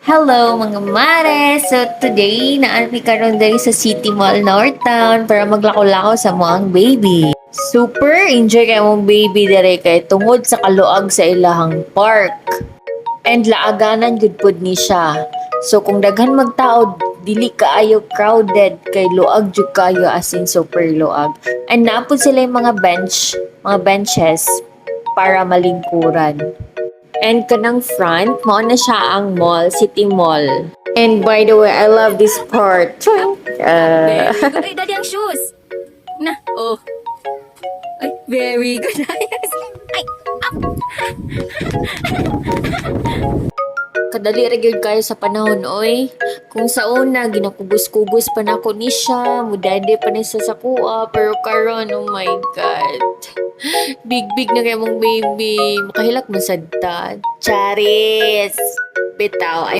Hello mga mare! So today, naanpi karon diri sa City Mall Northtown para maglakaw-lakaw sa mga baby. Super enjoy kay mong baby diri kay tungod sa kaluag sa ilahang park. And laaganan gud pod ni siya. So kung daghan magtao, dili kaayo crowded kay luag jud kayo as in super luag. And naapod sila yung mga benches para malingkuran. And kanang front, mao na siya ang mall, City Mall. And by the way, I love this part. Very good. Ay, daddy, ang shoes. Na, oh. Ay, very good. Ay, up. Kadali ra gyud kayo sa panahon oy. Kung sa una ginakubos-kubos pa nako ni siya, mudade pa ni siya sa kuha, pero karon oh my god. Big na kay mong baby, makahilak man sad ta. Charis. Bitaw.